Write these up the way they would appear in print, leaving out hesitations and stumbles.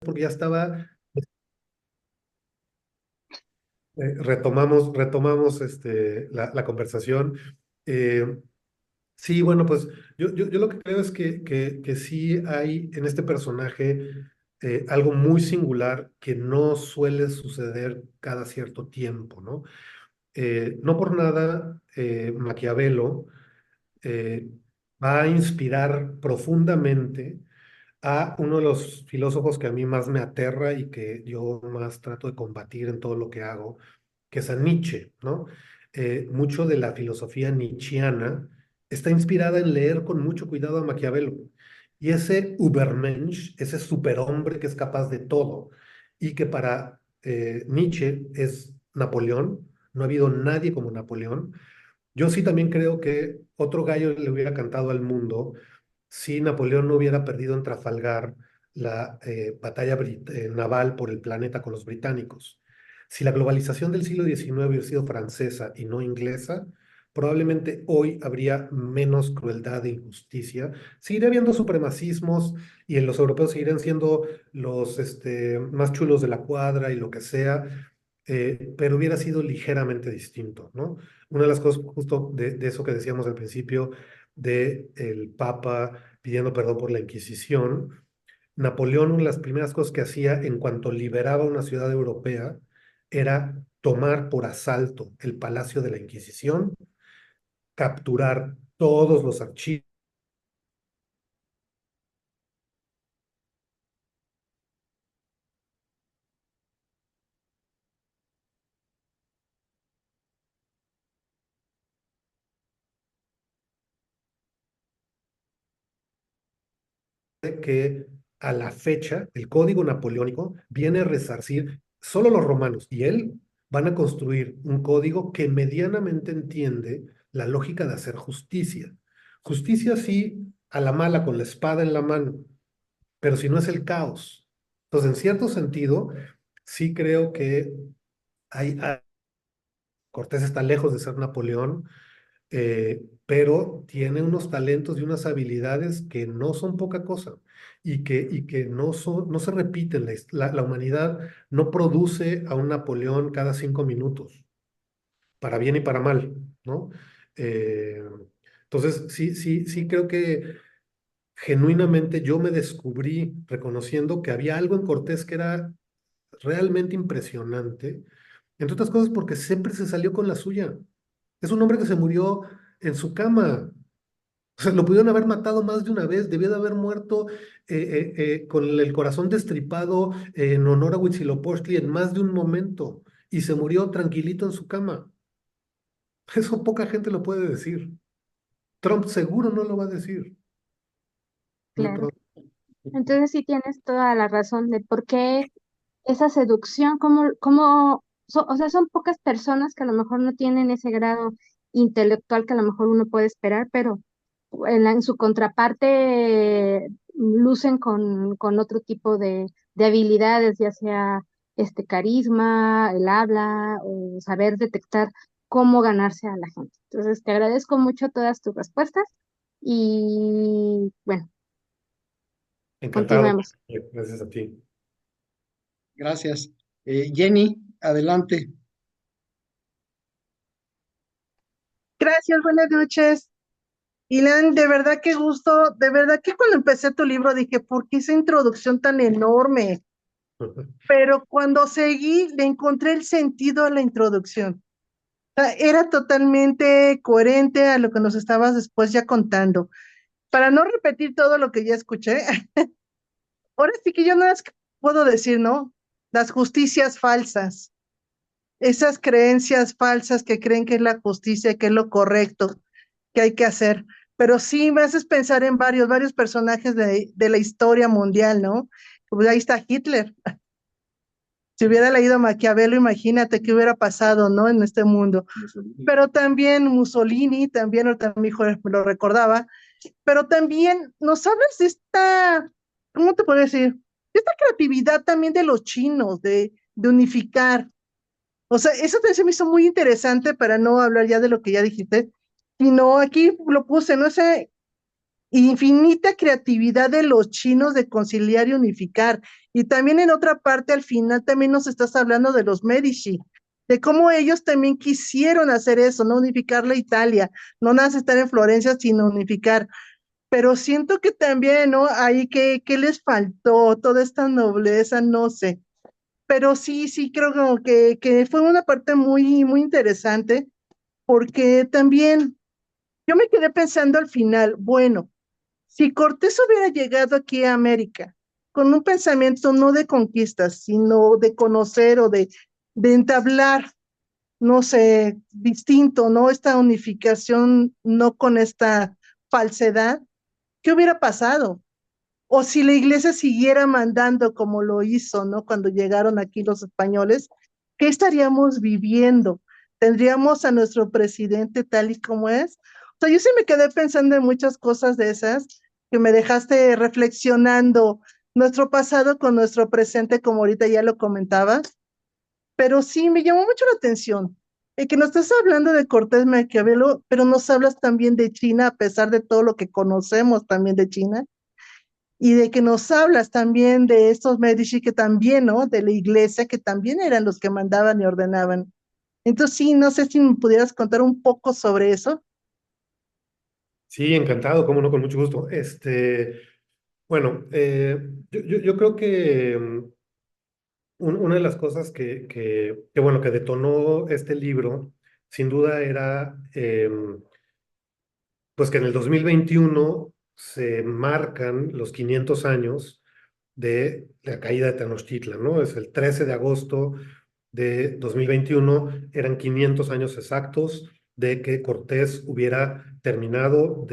porque ya estaba, retomamos la conversación. Eh, sí, bueno, pues yo lo que creo es que sí hay en este personaje algo muy singular que no suele suceder cada cierto tiempo, ¿no? No por nada, Maquiavelo eh, va a inspirar profundamente a uno de los filósofos que a mí más me aterra y que yo más trato de combatir en todo lo que hago, que es a Nietzsche, ¿no? Mucho de la filosofía nietzschiana está inspirada en leer con mucho cuidado a Maquiavelo. Y ese Übermensch, ese superhombre que es capaz de todo y que para Nietzsche es Napoleón, no ha habido nadie como Napoleón. Yo sí también creo que otro gallo le hubiera cantado al mundo si Napoleón no hubiera perdido en Trafalgar la batalla naval por el planeta con los británicos. Si la globalización del siglo XIX hubiera sido francesa y no inglesa, probablemente hoy habría menos crueldad e injusticia. Seguiría habiendo supremacismos y en los europeos seguirían siendo los más chulos de la cuadra y lo que sea, pero hubiera sido ligeramente distinto, ¿no? Una de las cosas justo de eso que decíamos al principio, de el Papa pidiendo perdón por la Inquisición. Napoleón, una de las primeras cosas que hacía en cuanto liberaba una ciudad europea era tomar por asalto el Palacio de la Inquisición, capturar todos los archivos que a la fecha el código napoleónico viene a resarcir, solo los romanos y él van a construir un código que medianamente entiende la lógica de hacer justicia. Justicia sí a la mala con la espada en la mano, pero si no es el caos. Entonces, en cierto sentido, sí creo que Cortés está lejos de ser Napoleón, pero tiene unos talentos y unas habilidades que no son poca cosa y que no se repiten. La humanidad no produce a un Napoleón cada 5 minutos, para bien y para mal, ¿no? Eh, entonces, sí creo que genuinamente yo me descubrí reconociendo que había algo en Cortés que era realmente impresionante, entre otras cosas porque siempre se salió con la suya. Es un hombre que se murió en su cama. O sea, lo pudieron haber matado más de una vez, debió de haber muerto con el corazón destripado en honor a Huitzilopochtli en más de un momento y se murió tranquilito en su cama. Eso poca gente lo puede decir. Trump seguro no lo va a decir. Muy Claro. pronto. Entonces sí tienes toda la razón de por qué esa seducción, o sea, son pocas personas que a lo mejor no tienen ese grado intelectual que a lo mejor uno puede esperar, pero en su contraparte lucen con otro tipo de habilidades, ya sea este carisma, el habla, o saber detectar cómo ganarse a la gente. Entonces, te agradezco mucho todas tus respuestas y bueno, Encantado. continuemos. Gracias a ti. Gracias. Jenny, adelante. Gracias, buenas noches. Ilan, de verdad qué gusto, de verdad que cuando empecé tu libro dije, ¿por qué esa introducción tan enorme? Pero cuando seguí, le encontré el sentido a la introducción. O sea, era totalmente coherente a lo que nos estabas después ya contando. Para no repetir todo lo que ya escuché, ahora sí que yo nada más puedo decir, ¿no? Las justicias falsas, esas creencias falsas que creen que es la justicia, que es lo correcto, que hay que hacer. Pero sí me haces pensar en varios personajes de la historia mundial, ¿no? Pues ahí está Hitler. Si hubiera leído Maquiavelo, imagínate qué hubiera pasado, ¿no? En este mundo. Pero también Mussolini, también ahorita mi hijo lo recordaba, pero también nos hablas de esta, ¿cómo te puedo decir? De esta creatividad también de los chinos, de unificar. O sea, eso también se me hizo muy interesante para no hablar ya de lo que ya dijiste, sino aquí lo puse, no sé, infinita creatividad de los chinos de conciliar y unificar. Y también en otra parte, al final, también nos estás hablando de los Medici, de cómo ellos también quisieron hacer eso, no unificar la Italia, no nada más estar en Florencia, sino unificar. Pero siento que también, ¿no? Ahí que les faltó toda esta nobleza, no sé. Pero sí, sí, creo como que fue una parte muy, muy interesante, porque también yo me quedé pensando al final, bueno, si Cortés hubiera llegado aquí a América con un pensamiento no de conquistas, sino de conocer o de entablar, no sé, distinto, ¿no? Esta unificación, no con esta falsedad, ¿qué hubiera pasado? O si la iglesia siguiera mandando como lo hizo, ¿no? Cuando llegaron aquí los españoles, ¿qué estaríamos viviendo? ¿Tendríamos a nuestro presidente tal y como es? O sea, yo sí me quedé pensando en muchas cosas de esas que me dejaste reflexionando nuestro pasado con nuestro presente, como ahorita ya lo comentabas, pero sí me llamó mucho la atención. Que nos estás hablando de Cortés Maquiavelo, pero nos hablas también de China, a pesar de todo lo que conocemos también de China y de que nos hablas también de estos Medici que también, ¿no? De la iglesia que también eran los que mandaban y ordenaban. Entonces, sí, no sé si me pudieras contar un poco sobre eso. Sí, encantado, cómo no, con mucho gusto. Bueno, yo creo que una de las cosas bueno, que detonó este libro, sin duda era, pues que en el 2021 se marcan los 500 años de la caída de Tenochtitlan, ¿no? Es el 13 de agosto de 2021, eran 500 años exactos de que Cortés hubiera terminado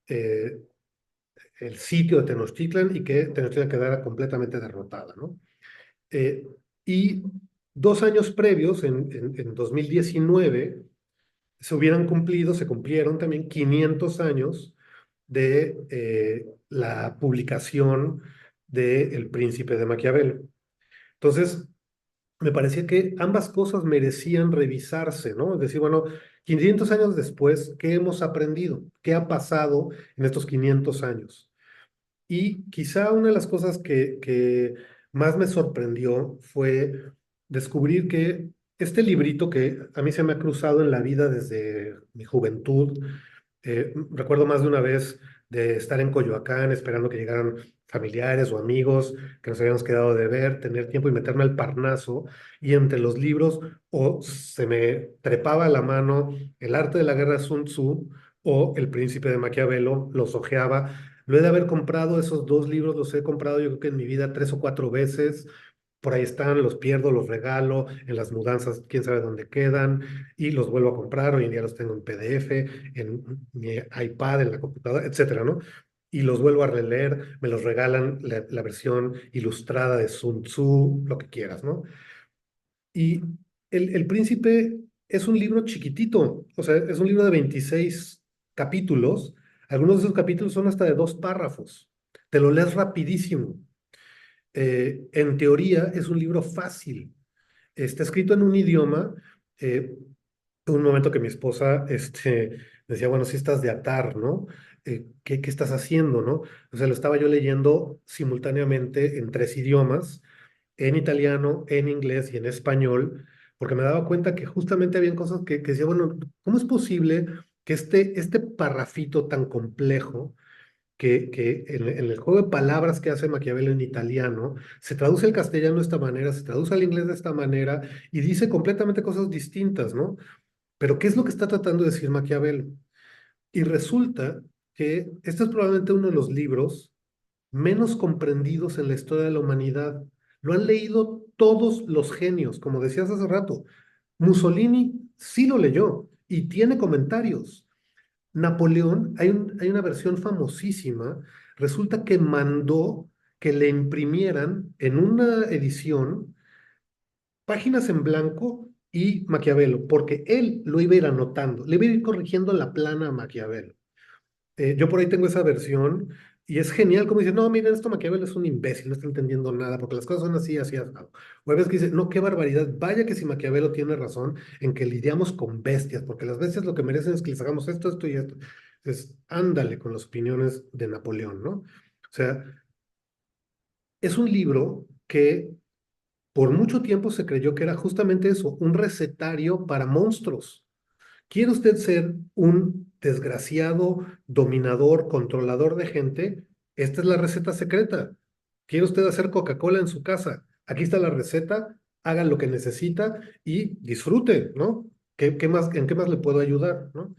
el sitio de Tenochtitlan y que Tenochtitlan quedara completamente derrotada, ¿no? Eh, y 2 años previos, en 2019, se cumplieron también 500 años de la publicación de El Príncipe de Maquiavelo. Entonces, me parecía que ambas cosas merecían revisarse, ¿no? Es decir, bueno, 500 años después, ¿qué hemos aprendido? ¿Qué ha pasado en estos 500 años? Y quizá una de las cosas que más me sorprendió fue descubrir que este librito que a mí se me ha cruzado en la vida desde mi juventud, recuerdo más de una vez de estar en Coyoacán esperando que llegaran familiares o amigos que nos habíamos quedado de ver, tener tiempo y meterme al Parnaso y entre los libros o se me trepaba a la mano El arte de la guerra de Sun Tzu o El Príncipe de Maquiavelo, los hojeaba. Lo he de haber comprado, esos dos libros los he comprado yo creo que en mi vida 3 o 4 veces. Por ahí están, los pierdo, los regalo, en las mudanzas, quién sabe dónde quedan, y los vuelvo a comprar. Hoy en día los tengo en PDF, en mi iPad, en la computadora, etcétera, ¿no? Y los vuelvo a releer, me los regalan la versión ilustrada de Sun Tzu, lo que quieras, ¿no? Y El Príncipe es un libro chiquitito, o sea, es un libro de 26 capítulos. Algunos de esos capítulos son hasta de 2 párrafos. Te lo lees rapidísimo. En teoría es un libro fácil. Está escrito en un idioma. Un momento que mi esposa decía, bueno, si estás de atar, ¿no? ¿Qué estás haciendo, no? O sea, lo estaba yo leyendo simultáneamente en 3 idiomas, en italiano, en inglés y en español, porque me daba cuenta que justamente habían cosas que decía, bueno, ¿cómo es posible que este parrafito tan complejo, que en el juego de palabras que hace Maquiavelo en italiano, se traduce al castellano de esta manera, se traduce al inglés de esta manera y dice completamente cosas distintas, ¿no? Pero ¿qué es lo que está tratando de decir Maquiavelo? Y resulta que este es probablemente uno de los libros menos comprendidos en la historia de la humanidad. Lo han leído todos los genios, como decías hace rato. Mussolini sí lo leyó y tiene comentarios. Napoleón, hay una versión famosísima, resulta que mandó que le imprimieran en una edición páginas en blanco y Maquiavelo, porque él lo iba a ir anotando, le iba a ir corrigiendo la plana a Maquiavelo. Yo por ahí tengo esa versión y es genial como dice, no, miren, esto Maquiavelo es un imbécil, no está entendiendo nada, porque las cosas son así, así, así. O hay veces que dice, no, qué barbaridad, vaya que si Maquiavelo tiene razón en que lidiamos con bestias, porque las bestias lo que merecen es que les hagamos esto, esto y esto. es ándale con las opiniones de Napoleón, ¿no? O sea, es un libro que por mucho tiempo se creyó que era justamente eso, un recetario para monstruos. ¿Quiere usted ser un desgraciado dominador, controlador de gente? Esta es la receta secreta. ¿Quiere usted hacer Coca-Cola en su casa? Aquí está la receta, haga lo que necesita y disfrute, ¿no? ¿Qué más, en qué más le puedo ayudar, ¿no?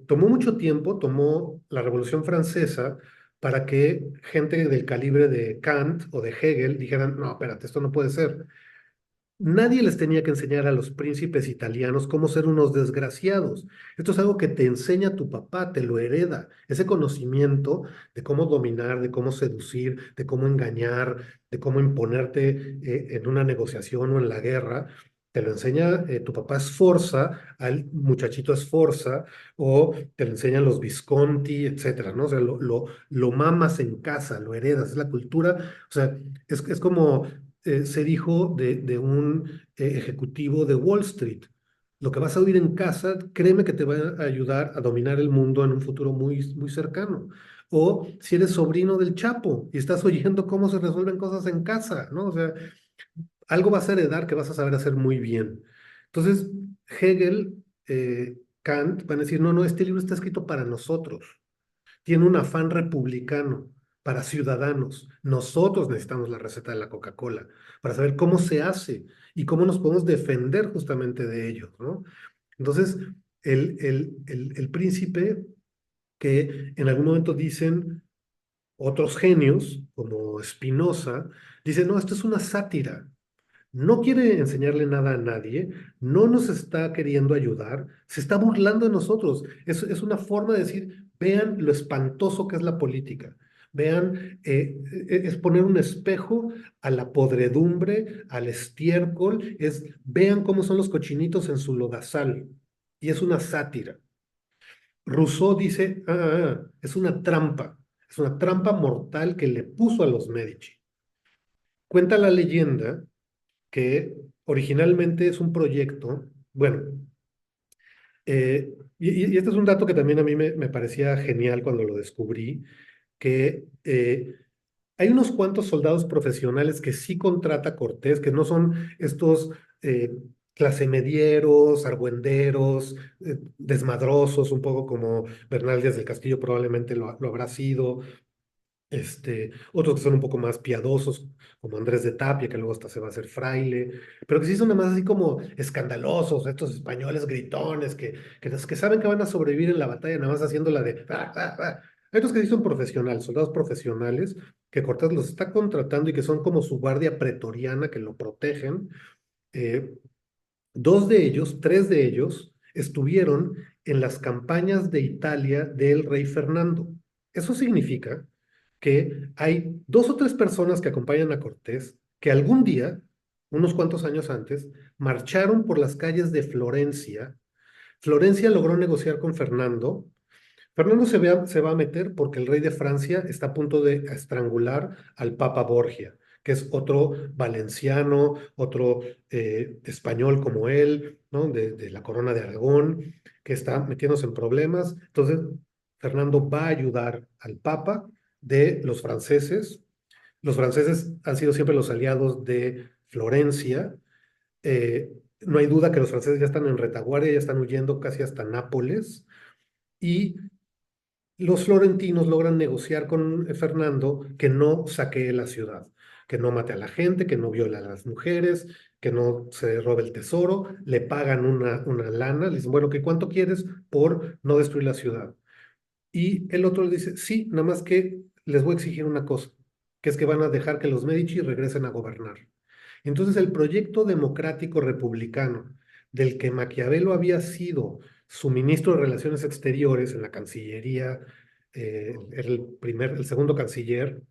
Tomó mucho tiempo, tomó la Revolución Francesa para que gente del calibre de Kant o de Hegel dijeran, no, espérate, esto no puede ser. Nadie les tenía que enseñar a los príncipes italianos cómo ser unos desgraciados. Esto es algo que te enseña tu papá, te lo hereda. Ese conocimiento de cómo dominar, de cómo seducir, de cómo engañar, de cómo imponerte en una negociación o en la guerra, te lo enseña tu papá Sforza, al muchachito Sforza, o te lo enseñan los Visconti, etcétera, ¿no? O sea, lo mamas en casa, lo heredas, es la cultura. O sea, es como ser hijo de un ejecutivo de Wall Street. Lo que vas a oír en casa, créeme que te va a ayudar a dominar el mundo en un futuro muy, muy cercano. O si eres sobrino del Chapo y estás oyendo cómo se resuelven cosas en casa, ¿no? O sea, algo vas a heredar que vas a saber hacer muy bien. Entonces, Hegel, Kant van a decir, no, no, este libro está escrito para nosotros, tiene un afán republicano para ciudadanos. Nosotros necesitamos la receta de la Coca-Cola para saber cómo se hace y cómo nos podemos defender justamente de ello, ¿no? Entonces, el príncipe que en algún momento dicen otros genios, como Spinoza, dicen, no, esto es una sátira. No quiere enseñarle nada a nadie, no nos está queriendo ayudar, se está burlando de nosotros. Es una forma de decir, vean lo espantoso que es la política. Vean, es poner un espejo a la podredumbre, al estiércol, vean cómo son los cochinitos en su lodazal. Y es una sátira. Rousseau dice, es una trampa mortal que le puso a los Medici. Cuenta la leyenda que originalmente es un proyecto, bueno, y este es un dato que también a mí me parecía genial cuando lo descubrí, que hay unos cuantos soldados profesionales que sí contrata Cortés, que no son estos clase medieros, argüenderos, desmadrosos, un poco como Bernal Díaz del Castillo probablemente lo habrá sido, otros que son un poco más piadosos, como Andrés de Tapia, que luego hasta se va a hacer fraile, pero que sí son nada más así como escandalosos, estos españoles gritones que saben que van a sobrevivir en la batalla, nada más haciendo la de... Hay otros que sí son profesionales, soldados profesionales, que Cortés los está contratando y que son como su guardia pretoriana, que lo protegen. Eh, Dos de ellos, tres de ellos, estuvieron en las campañas de Italia del rey Fernando. Eso significa que hay dos o tres personas que acompañan a Cortés que algún día, unos cuantos años antes, marcharon por las calles de Florencia. Florencia logró negociar con Fernando. Fernando se va a meter porque el rey de Francia está a punto de estrangular al Papa Borgia, que es otro valenciano, otro español como él, ¿no? De la corona de Aragón, que está metiéndose en problemas. Entonces, Fernando va a ayudar al Papa de los franceses. Los franceses han sido siempre los aliados de Florencia. No hay duda que los franceses ya están en retaguardia, ya están huyendo casi hasta Nápoles. Y los florentinos logran negociar con Fernando que no saquee la ciudad, que no mate a la gente, que no viole a las mujeres, que no se robe el tesoro, le pagan una lana, le dicen, bueno, ¿qué cuánto quieres por no destruir la ciudad? Y el otro le dice, sí, nada más que les voy a exigir una cosa, que es que van a dejar que los Medici regresen a gobernar. Entonces el proyecto democrático republicano del que Maquiavelo había sido su ministro de Relaciones Exteriores en la Cancillería, era el segundo canciller,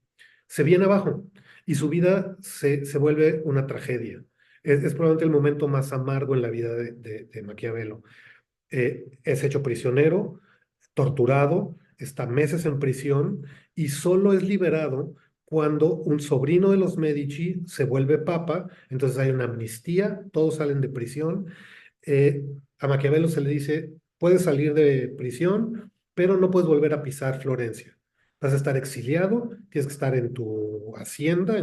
se viene abajo y su vida se vuelve una tragedia. Es probablemente el momento más amargo en la vida de Maquiavelo. Es hecho prisionero, torturado, está meses en prisión y solo es liberado cuando un sobrino de los Medici se vuelve papa, entonces hay una amnistía, todos salen de prisión. A Maquiavelo se le dice, puedes salir de prisión, pero no puedes volver a pisar Florencia. Vas a estar exiliado, tienes que estar en tu hacienda,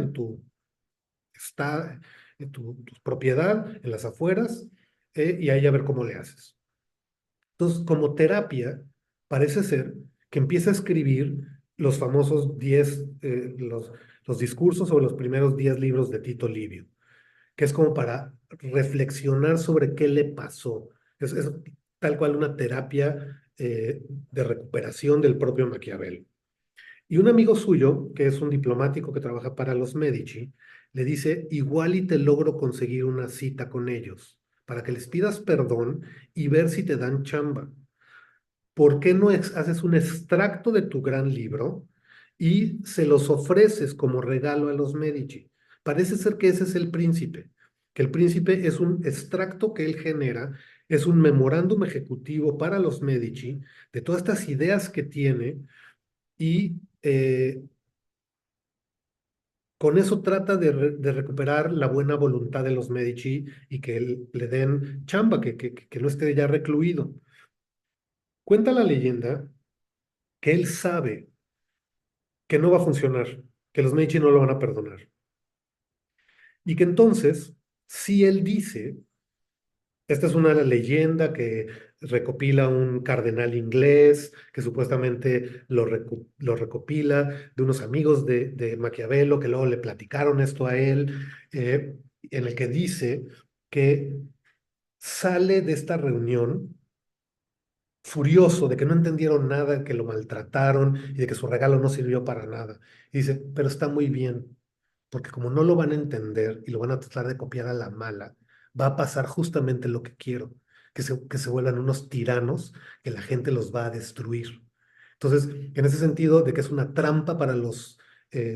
está, en tu propiedad, en las afueras, y ahí a ver cómo le haces. Entonces, como terapia, parece ser que empieza a escribir los famosos 10, los discursos sobre los primeros 10 libros de Tito Livio, que es como para reflexionar sobre qué le pasó. Es tal cual una terapia de recuperación del propio Maquiavelo. Y un amigo suyo, que es un diplomático que trabaja para los Medici, le dice, igual y te logro conseguir una cita con ellos, para que les pidas perdón y ver si te dan chamba. ¿Por qué no haces un extracto de tu gran libro y se los ofreces como regalo a los Medici? Parece ser que ese es el príncipe, que el príncipe es un extracto que él genera, es un memorándum ejecutivo para los Medici de todas estas ideas que tiene y con eso trata de recuperar la buena voluntad de los Medici y que le den chamba, que no esté ya recluido. Cuenta la leyenda que él sabe que no va a funcionar, que los Medici no lo van a perdonar. Y que entonces, si él dice, esta es una leyenda que recopila un cardenal inglés, que supuestamente lo recopila de unos amigos de Maquiavelo, que luego le platicaron esto a él, en el que dice que sale de esta reunión furioso de que no entendieron nada, que lo maltrataron y de que su regalo no sirvió para nada. Y dice, pero está muy bien, porque como no lo van a entender y lo van a tratar de copiar a la mala, va a pasar justamente lo que quiero, que se vuelvan unos tiranos, que la gente los va a destruir. Entonces, en ese sentido de que es una trampa para los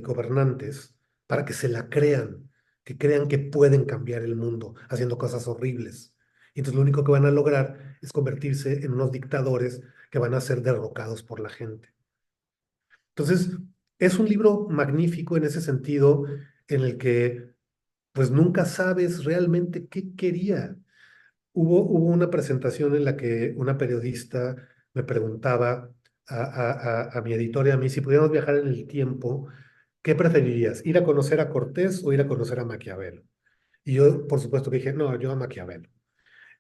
gobernantes, para que se la crean, que crean que pueden cambiar el mundo haciendo cosas horribles. Y entonces lo único que van a lograr es convertirse en unos dictadores que van a ser derrocados por la gente. Entonces, es un libro magnífico en ese sentido, en el que pues nunca sabes realmente qué quería. Hubo una presentación en la que una periodista me preguntaba a mi editor y a mí si pudiéramos viajar en el tiempo, ¿qué preferirías? ¿Ir a conocer a Cortés o ir a conocer a Maquiavelo? Y yo, por supuesto, que dije, no, yo a Maquiavelo.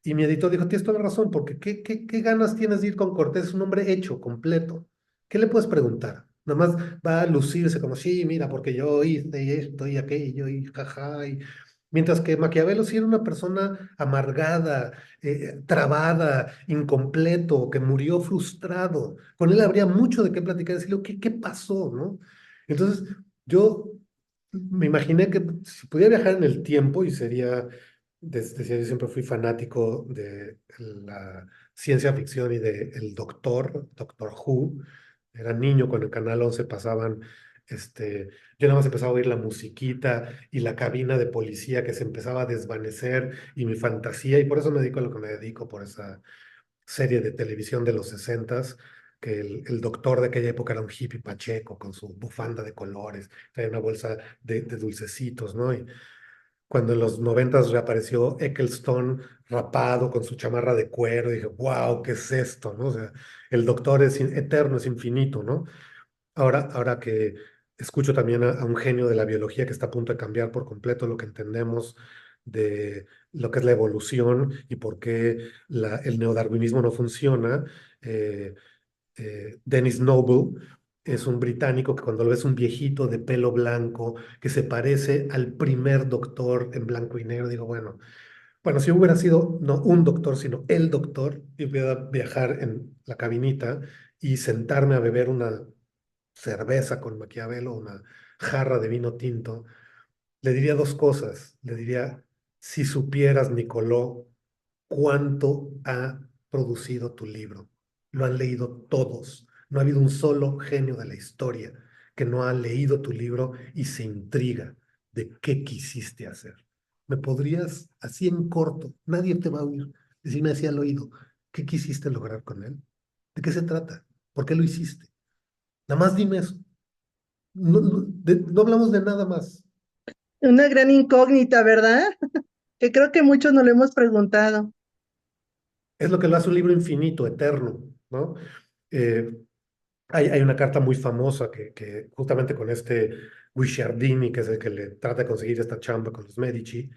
Y mi editor dijo, tienes toda la razón, porque ¿qué ganas tienes de ir con Cortés? Es un hombre hecho, completo. ¿Qué le puedes preguntar? Nada más va a lucirse como, sí, mira, porque yo hice esto y aquello y jaja. Mientras que Maquiavelo sí era una persona amargada, trabada, incompleto, que murió frustrado. Con él habría mucho de qué platicar, decirle, ¿qué pasó, no? Entonces, yo me imaginé que si pudiera viajar en el tiempo y sería decía, yo siempre fui fanático de la ciencia ficción y de el Doctor Who. Era niño cuando en Canal 11 pasaban, yo nada más empezaba a oír la musiquita y la cabina de policía que se empezaba a desvanecer y mi fantasía, y por eso me dedico a lo que me dedico, por esa serie de televisión de los 60s, que el doctor de aquella época era un hippie pacheco con su bufanda de colores, traía una bolsa de dulcecitos, ¿no? Y cuando en los 90s reapareció Eccleston rapado con su chamarra de cuero, dije, wow, ¿qué es esto? ¿No? O sea, el doctor es eterno, es infinito, ¿no? Ahora que escucho también a un genio de la biología que está a punto de cambiar por completo lo que entendemos de lo que es la evolución y por qué el neodarwinismo no funciona, eh, Dennis Noble es un británico que cuando lo ves un viejito de pelo blanco que se parece al primer doctor en blanco y negro, digo, bueno, si hubiera sido no un doctor, sino el doctor, y pudiera viajar en la cabinita y sentarme a beber una cerveza con Maquiavelo, una jarra de vino tinto, le diría dos cosas. Le diría, si supieras, Nicoló, cuánto ha producido tu libro. Lo han leído todos. No ha habido un solo genio de la historia que no ha leído tu libro y se intriga de qué quisiste hacer. ¿Me podrías, así en corto, nadie te va a oír, decirme así al oído, qué quisiste lograr con él? ¿De qué se trata? ¿Por qué lo hiciste? Nada más dime eso. No hablamos de nada más. Una gran incógnita, ¿verdad? Que creo que muchos no lo hemos preguntado. Es lo que lo hace un libro infinito, eterno, ¿no? Eh, hay una carta muy famosa que justamente con este Guicciardini, que es el que le trata de conseguir esta chamba con los Medici,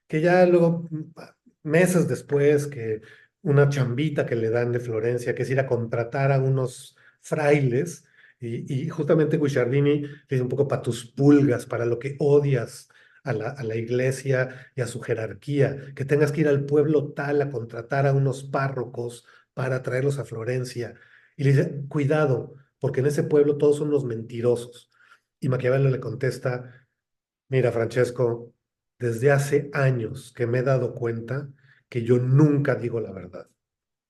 que ya luego, meses después, que una chambita que le dan de Florencia, que es ir a contratar a unos frailes, y justamente Guicciardini le dice un poco para tus pulgas, para lo que odias a la iglesia y a su jerarquía, que tengas que ir al pueblo tal a contratar a unos párrocos para traerlos a Florencia. Y le dice, cuidado, porque en ese pueblo todos son unos mentirosos. Y Maquiavelo le contesta, mira, Francesco, desde hace años que me he dado cuenta que yo nunca digo la verdad.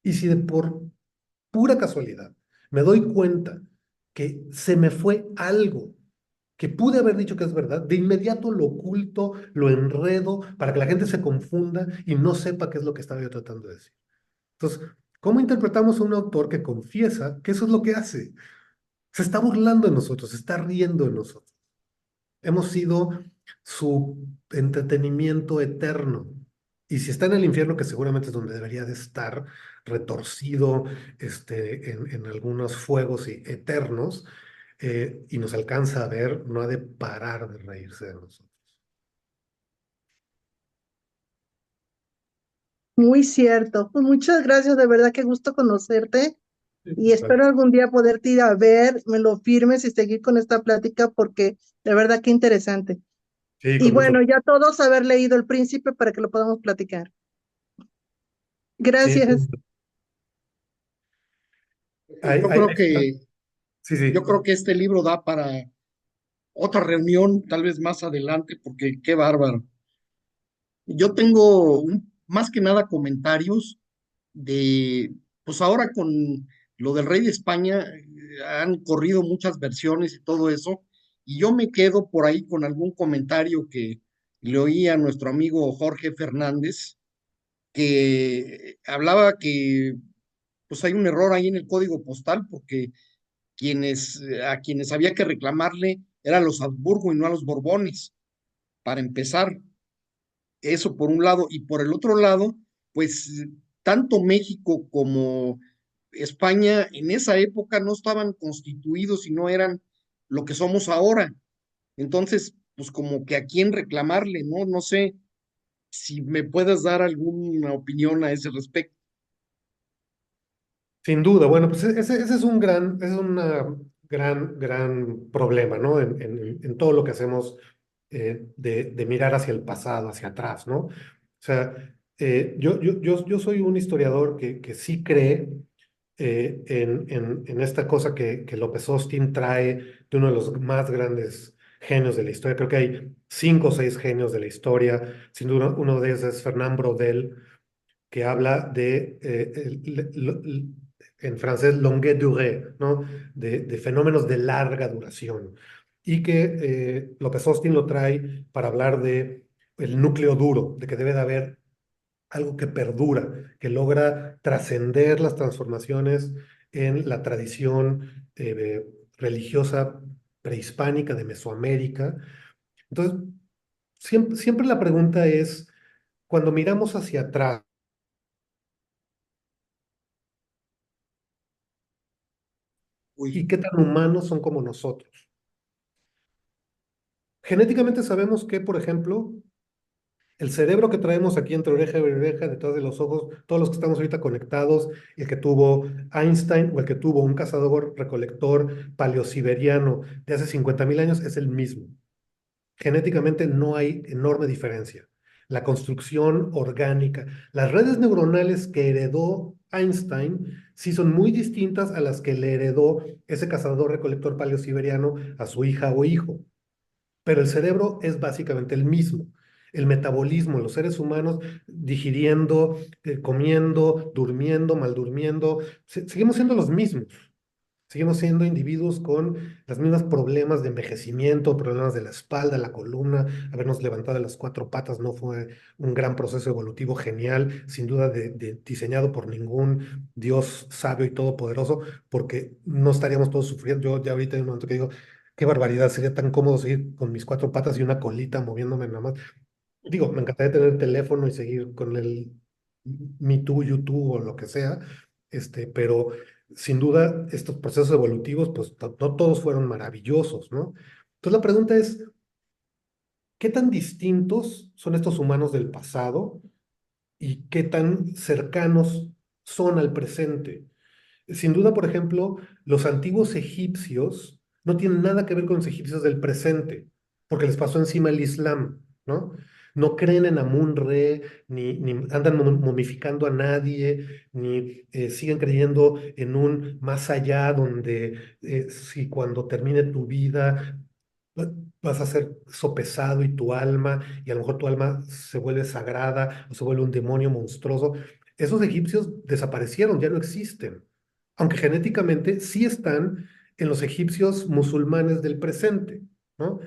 Y si de por pura casualidad me doy cuenta que se me fue algo que pude haber dicho que es verdad, de inmediato lo oculto, lo enredo para que la gente se confunda y no sepa qué es lo que estaba yo tratando de decir. Entonces, ¿cómo interpretamos a un autor que confiesa que eso es lo que hace? Se está burlando de nosotros, se está riendo de nosotros. Hemos sido su entretenimiento eterno. Y si está en el infierno, que seguramente es donde debería de estar, retorcido en algunos fuegos eternos, y nos alcanza a ver, no ha de parar de reírse de nosotros. Muy cierto. Pues muchas gracias, de verdad qué gusto conocerte Sí, y espero algún día poderte ir a ver, me lo firmes y seguir con esta plática porque de verdad qué interesante. sí, Y con mucho. bueno, ya todos haber leído El Príncipe para que lo podamos platicar. Sí, Gracias. Yo creo sí, yo sí. creo que este libro da para otra reunión, tal vez más adelante, porque qué bárbaro. Yo tengo más que nada comentarios de, pues ahora con lo del rey de España, han corrido muchas versiones y todo eso, y yo me quedo por ahí con algún comentario que le oí a nuestro amigo Jorge Fernández, que hablaba que pues hay un error ahí en el código postal, porque a quienes había que reclamarle eran los Habsburgo y no a los Borbones, para empezar. Eso por un lado, y por el otro lado, pues tanto México como España en esa época no estaban constituidos y no eran lo que somos ahora. Entonces, pues como que a quién reclamarle, ¿no? No sé si me puedes dar alguna opinión a ese respecto. Sin duda, bueno, pues ese es un ese es una gran problema, ¿no? En todo lo que hacemos, de mirar hacia el pasado, hacia atrás, ¿no? O sea, yo soy un historiador que sí cree, en esta cosa que López Austin trae de uno de los más grandes genios de la historia. Creo que hay 5 o 6 genios de la historia. Sin duda, uno de ellos es Fernand Braudel, que habla de, en francés, longue durée, ¿no? De fenómenos de larga duración. Y que López Austin lo trae para hablar de el núcleo duro, de que debe de haber algo que perdura, que logra trascender las transformaciones en la tradición religiosa prehispánica de Mesoamérica. Entonces, siempre la pregunta es, cuando miramos hacia atrás, Uy, y qué tan humanos son como nosotros. Genéticamente sabemos que, por ejemplo, el cerebro que traemos aquí entre oreja y oreja, detrás de los ojos, todos los que estamos ahorita conectados, el que tuvo Einstein o el que tuvo un cazador recolector paleosiberiano de hace 50.000 años, es el mismo. Genéticamente no hay enorme diferencia. La construcción orgánica, las redes neuronales que heredó Einstein sí son muy distintas a las que le heredó ese cazador recolector paleosiberiano a su hija o hijo, pero el cerebro es básicamente el mismo. El metabolismo, los seres humanos digiriendo, comiendo, durmiendo, mal durmiendo, seguimos siendo los mismos. Seguimos siendo individuos con los mismos problemas de envejecimiento, problemas de la espalda, la columna. Habernos levantado de las 4 patas no fue un gran proceso evolutivo genial, sin duda diseñado por ningún Dios sabio y todopoderoso, porque no estaríamos todos sufriendo. Yo ya ahorita hay un momento que digo, qué barbaridad, sería tan cómodo seguir con mis 4 patas y una colita moviéndome nada más. Digo, me encantaría tener teléfono y seguir con el Me Too, YouTube o lo que sea, pero sin duda, estos procesos evolutivos, pues no todos fueron maravillosos, ¿no? Entonces la pregunta es, ¿qué tan distintos son estos humanos del pasado y qué tan cercanos son al presente? Sin duda, por ejemplo, los antiguos egipcios no tienen nada que ver con los egipcios del presente, porque les pasó encima el Islam, ¿no? No creen en Amun-Re, ni andan momificando a nadie, ni siguen creyendo en un más allá donde si cuando termine tu vida vas a ser sopesado y tu alma, y a lo mejor tu alma se vuelve sagrada o se vuelve un demonio monstruoso. Esos egipcios desaparecieron, ya no existen, aunque genéticamente sí están en los egipcios musulmanes del presente, ¿no?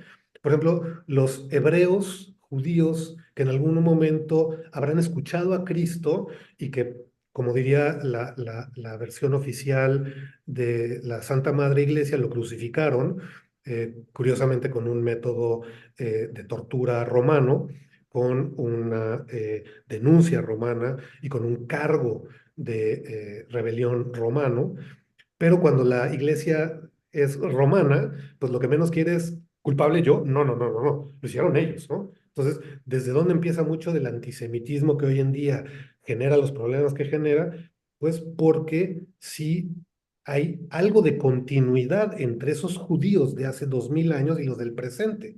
Por ejemplo, los hebreos judíos que en algún momento habrán escuchado a Cristo y que, como diría la versión oficial de la Santa Madre Iglesia, lo crucificaron, curiosamente con un método de tortura romano, con una denuncia romana y con un cargo de rebelión romano, pero cuando la iglesia es romana, pues lo que menos quiere es culpable yo, no, lo hicieron ellos, ¿no? Entonces, ¿desde dónde empieza mucho del antisemitismo que hoy en día genera los problemas que genera? Pues porque sí hay algo de continuidad entre esos judíos de hace 2000 años y los del presente.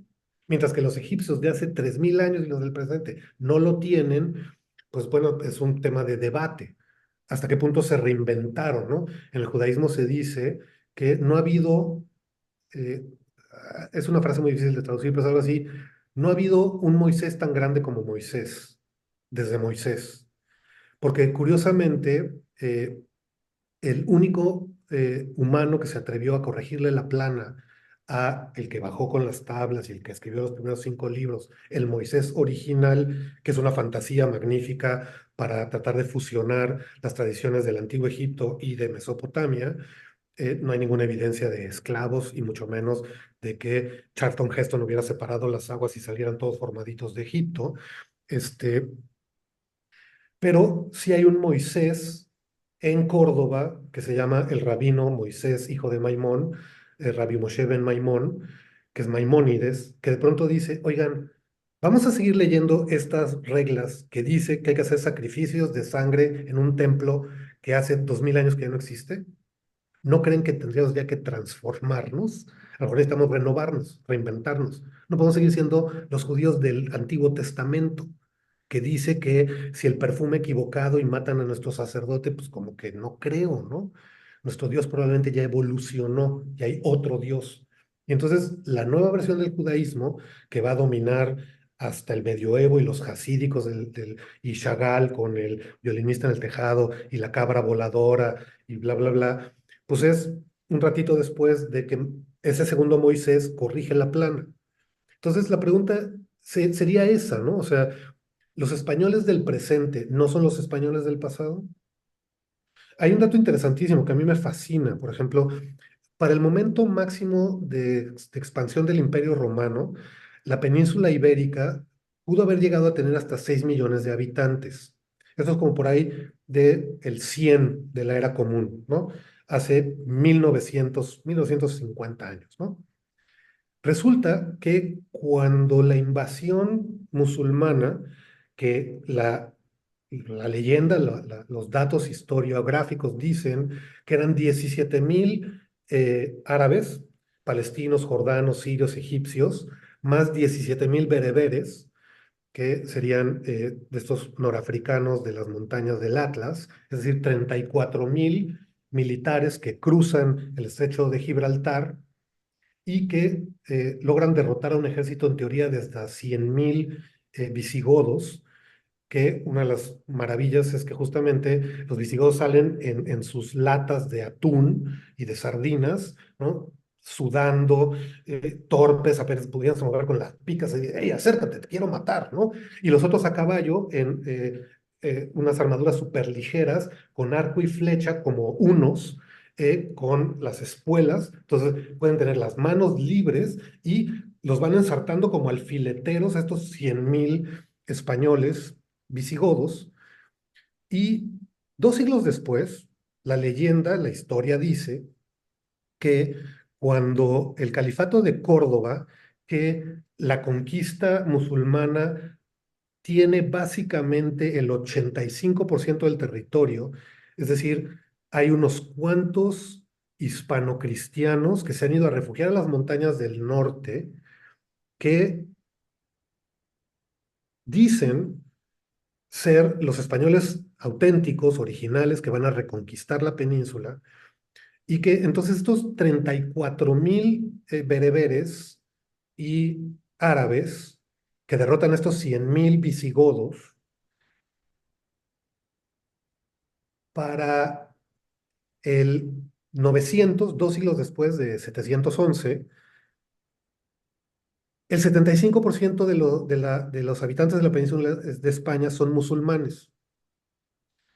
Mientras que los egipcios de hace 3000 años y los del presente no lo tienen, pues bueno, es un tema de debate. ¿Hasta qué punto se reinventaron, no? En el judaísmo se dice que no ha habido, eh, es una frase muy difícil de traducir, pero es algo así, no ha habido un Moisés tan grande como Moisés, desde Moisés. Porque curiosamente, el único humano que se atrevió a corregirle la plana a el que bajó con las tablas y el que escribió los primeros 5 libros, el Moisés original, que es una fantasía magnífica para tratar de fusionar las tradiciones del antiguo Egipto y de Mesopotamia. No hay ninguna evidencia de esclavos y mucho menos de que Charlton Heston hubiera separado las aguas y salieran todos formaditos de Egipto. Este, pero sí hay un Moisés en Córdoba que se llama el rabino Moisés, hijo de Maimón, el Rabbi Moshe ben Maimón, que es Maimónides, que de pronto dice, oigan, vamos a seguir leyendo estas reglas que dice que hay que hacer sacrificios de sangre en un templo que hace 2000 años que ya no existe. ¿No creen que tendríamos ya que transformarnos? A lo mejor necesitamos renovarnos, reinventarnos. No podemos seguir siendo los judíos del Antiguo Testamento, que dice que si el perfume equivocado y matan a nuestro sacerdote, pues como que no creo, ¿no? Nuestro Dios probablemente ya evolucionó y hay otro Dios. Y entonces la nueva versión del judaísmo, que va a dominar hasta el medioevo y los hasídicos y Chagall con el violinista en el tejado y la cabra voladora y bla, bla, bla, pues es un ratito después de que ese segundo Moisés corrige la plana. Entonces la pregunta sería esa, ¿no? O sea, ¿los españoles del presente no son los españoles del pasado? Hay un dato interesantísimo que a mí me fascina. Por ejemplo, para el momento máximo de expansión del Imperio Romano, la península ibérica pudo haber llegado a tener hasta 6 millones de habitantes. Esto es como por ahí de el 100 de la era común, ¿no? Hace 1950 años, ¿no? Resulta que cuando la invasión musulmana, que la leyenda, los datos historiográficos dicen que eran 17,000 árabes, palestinos, jordanos, sirios, egipcios, más 17,000 bereberes, que serían de estos norafricanos de las montañas del Atlas, es decir, 34,000 militares que cruzan el estrecho de Gibraltar y que logran derrotar a un ejército en teoría de hasta 100,000 visigodos, que una de las maravillas es que justamente los visigodos salen en sus latas de atún y de sardinas, ¿no? Sudando, torpes, apenas podían mover con las picas, y, hey, acércate, te quiero matar, ¿no? Y los otros a caballo en unas armaduras súper ligeras, con arco y flecha como unos, con las espuelas, entonces pueden tener las manos libres y los van ensartando como alfileteros a estos 100,000 españoles visigodos, y 2 siglos después, la leyenda, la historia dice que cuando el califato de Córdoba, que la conquista musulmana tiene básicamente el 85% del territorio, es decir, hay unos cuantos hispanocristianos que se han ido a refugiar a las montañas del norte, que dicen ser los españoles auténticos, originales, que van a reconquistar la península, y que entonces estos 34,000 bereberes y árabes que derrotan a estos 100,000 visigodos, para el 900, 2 siglos después de 711, el 75% de los habitantes de la península de España son musulmanes.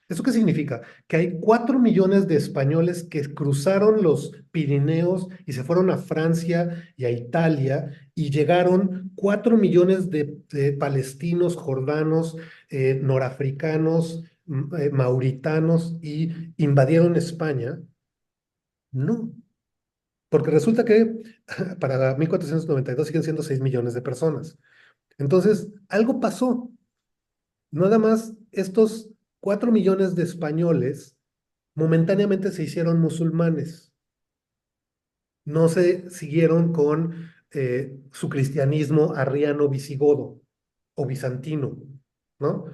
¿Eso qué significa? Que hay 4 millones de españoles que cruzaron los Pirineos y se fueron a Francia y a Italia, y llegaron 4 millones de palestinos, jordanos, norafricanos, mauritanos, y invadieron España. No, porque resulta que para 1492 siguen siendo 6 millones de personas. Entonces, algo pasó. Nada más estos 4 millones de españoles momentáneamente se hicieron musulmanes. No se siguieron con su cristianismo arriano visigodo o bizantino, ¿no?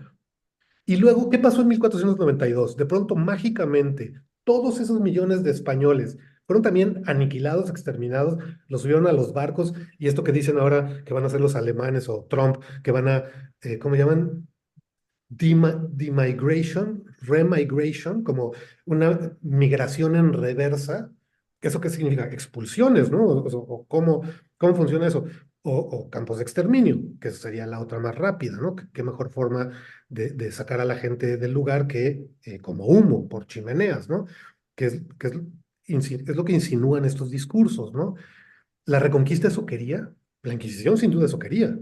Y luego, ¿qué pasó en 1492? De pronto, mágicamente, todos esos millones de españoles fueron también aniquilados, exterminados, los subieron a los barcos, y esto que dicen ahora que van a hacer los alemanes o Trump, que van a, ¿cómo llaman? Demigration, remigration, como una migración en reversa. ¿Eso qué significa? Expulsiones, ¿no? O cómo funciona eso. O campos de exterminio, que sería la otra más rápida, ¿no? ¿Qué mejor forma de sacar a la gente del lugar que como humo por chimeneas, ¿no? Que es lo que insinúan estos discursos, ¿no? La Reconquista eso quería, la Inquisición sin duda eso quería,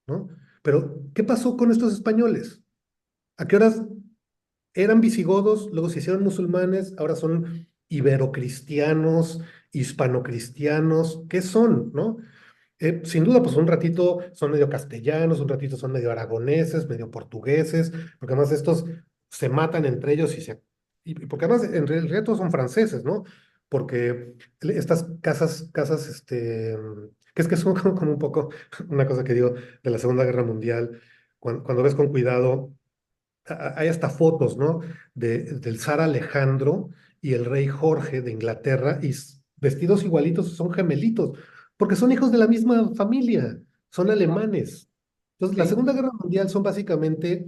¿no? Pero, ¿qué pasó con estos españoles? ¿A qué horas eran visigodos, luego se hicieron musulmanes, ahora son ibero-cristianos, hispano-cristianos? ¿Qué son, no? Sin duda, pues un ratito son medio castellanos, un ratito son medio aragoneses, medio portugueses, porque además estos se matan entre ellos y porque además en realidad todos son franceses, ¿no? Porque estas casas, que son como un poco una cosa que digo de la Segunda Guerra Mundial, cuando ves con cuidado, hay hasta fotos, ¿no? Del zar Alejandro y el rey Jorge de Inglaterra, y vestidos igualitos, son gemelitos, porque son hijos de la misma familia, son alemanes. Entonces, la Sí, Segunda Guerra Mundial son básicamente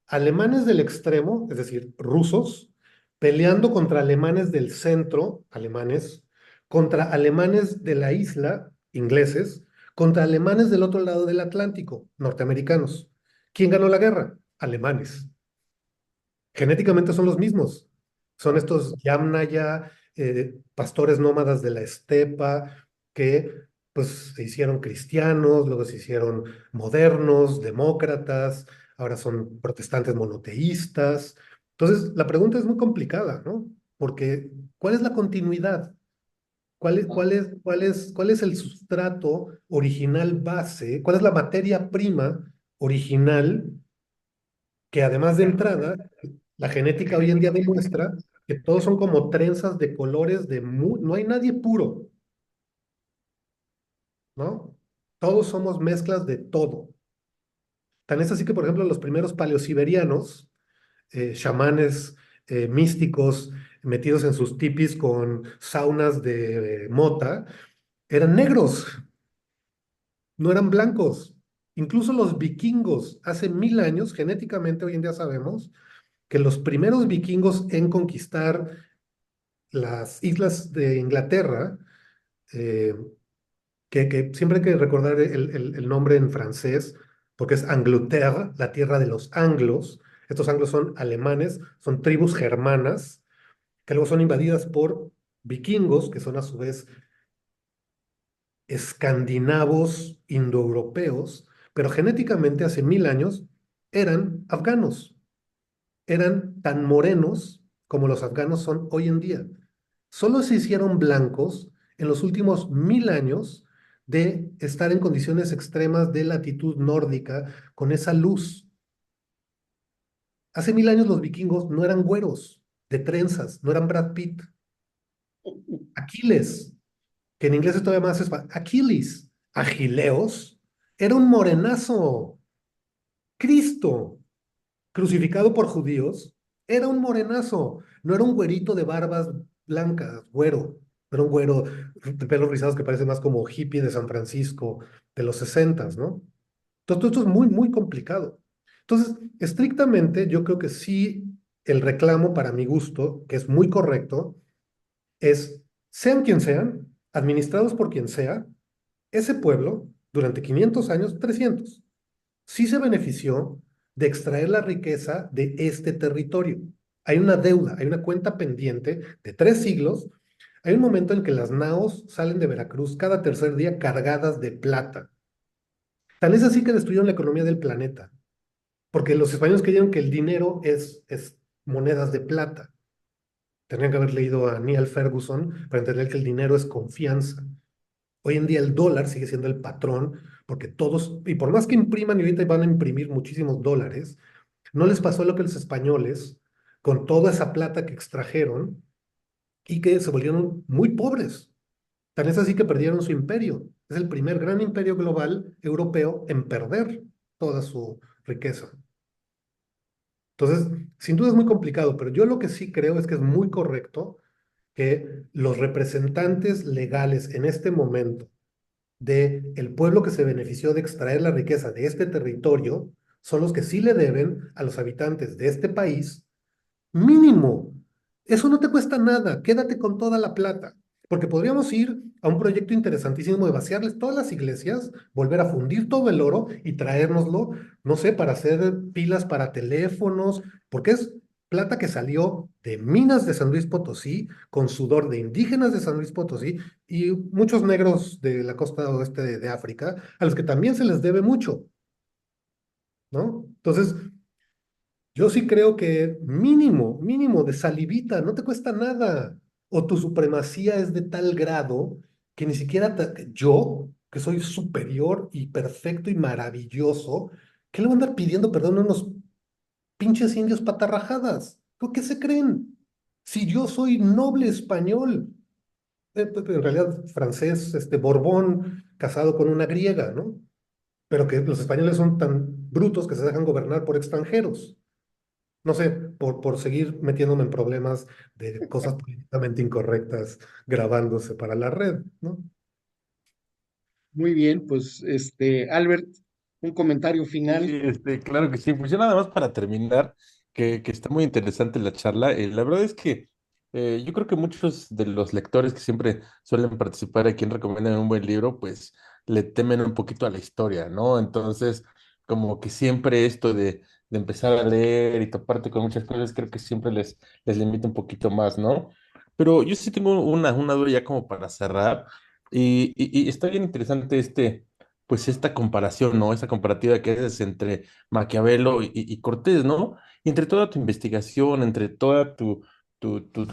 alemanes del extremo, es decir, rusos, peleando contra alemanes del centro, alemanes, contra alemanes de la isla, ingleses, contra alemanes del otro lado del Atlántico, norteamericanos. ¿Quién ganó la guerra? Alemanes. Genéticamente son los mismos. Son estos Yamnaya, pastores nómadas de la estepa, que pues se hicieron cristianos, luego se hicieron modernos, demócratas, ahora son protestantes monoteístas. Entonces, la pregunta es muy complicada, ¿no? Porque, ¿cuál es la continuidad? ¿Cuál es el sustrato original base? ¿Cuál es la materia prima original que, además de entrada, la genética hoy en día demuestra que todos son como trenzas de colores no hay nadie puro, ¿no? Todos somos mezclas de todo. Tan es así que, por ejemplo, los primeros paleosiberianos, chamanes, místicos, metidos en sus tipis con saunas de mota, eran negros, no eran blancos. Incluso los vikingos, hace 1000 años, genéticamente hoy en día sabemos que los primeros vikingos en conquistar las islas de Inglaterra, eh, que siempre hay que recordar el nombre en francés, porque es Angleterre, la tierra de los anglos. Estos anglos son alemanes, son tribus germanas, que luego son invadidas por vikingos, que son a su vez escandinavos, indoeuropeos, pero genéticamente hace 1000 años eran afganos, eran tan morenos como los afganos son hoy en día. Solo se hicieron blancos en los últimos 1000 años de estar en condiciones extremas de latitud nórdica con esa luz. Hace 1000 años los vikingos no eran güeros de trenzas, no eran Brad Pitt. Aquiles, que en inglés es todavía más Aquiles, Agileos, era un morenazo. Cristo, crucificado por judíos, era un morenazo, no era un güerito de barbas blancas, güero, era un güero de pelos rizados que parece más como hippie de San Francisco de los 60, ¿no? Entonces, todo esto es muy, muy complicado. Entonces, estrictamente, yo creo que sí, el reclamo para mi gusto, que es muy correcto, es, sean quien sean, administrados por quien sea, ese pueblo, durante 500 años, 300 sí se benefició de extraer la riqueza de este territorio. Hay una deuda, hay una cuenta pendiente de 3 siglos. Hay un momento en que las naos salen de Veracruz cada tercer día cargadas de plata. Tan es así que destruyeron la economía del planeta, porque los españoles creyeron que el dinero es monedas de plata. Tenían que haber leído a Neil Ferguson para entender que el dinero es confianza. Hoy en día el dólar sigue siendo el patrón, porque todos, y por más que impriman y ahorita van a imprimir muchísimos dólares, no les pasó lo que los españoles, con toda esa plata que extrajeron y que se volvieron muy pobres. Tan es así que perdieron su imperio. Es el primer gran imperio global europeo en perder toda su riqueza. Entonces, sin duda es muy complicado, pero yo lo que sí creo es que es muy correcto que los representantes legales en este momento de el pueblo que se benefició de extraer la riqueza de este territorio son los que sí le deben a los habitantes de este país mínimo. Eso no te cuesta nada, quédate con toda la plata, porque podríamos ir a un proyecto interesantísimo de vaciarles todas las iglesias, volver a fundir todo el oro y traérnoslo, no sé, para hacer pilas para teléfonos, porque es plata que salió de minas de San Luis Potosí, con sudor de indígenas de San Luis Potosí y muchos negros de la costa oeste de África, a los que también se les debe mucho, ¿no? Entonces, yo sí creo que mínimo, mínimo de salivita, no te cuesta nada. O tu supremacía es de tal grado que ni siquiera yo, que soy superior y perfecto y maravilloso, ¿qué le voy a andar pidiendo perdón a unos pinches indios patarrajadas? ¿Por qué se creen? Si yo soy noble español, en realidad francés, Borbón, casado con una griega, ¿no? Pero que los españoles son tan brutos que se dejan gobernar por extranjeros. No sé, por seguir metiéndome en problemas de cosas políticamente incorrectas grabándose para la red, ¿no? Muy bien, pues Albert, un comentario Sí, final. claro que sí. Pues yo nada más para terminar, que está muy interesante la charla. La verdad es que yo creo que muchos de los lectores que siempre suelen participar aquí en Recomiendan un buen libro, pues le temen un poquito a la historia, ¿no? Entonces, como que siempre esto de empezar a leer y toparte con muchas cosas, creo que siempre les limita un poquito más, ¿no? Pero yo sí tengo una duda ya como para cerrar, y está bien interesante pues esta comparación, ¿no? Esta comparativa que haces entre Maquiavelo y Cortés, ¿no? Y entre toda tu investigación, entre toda tu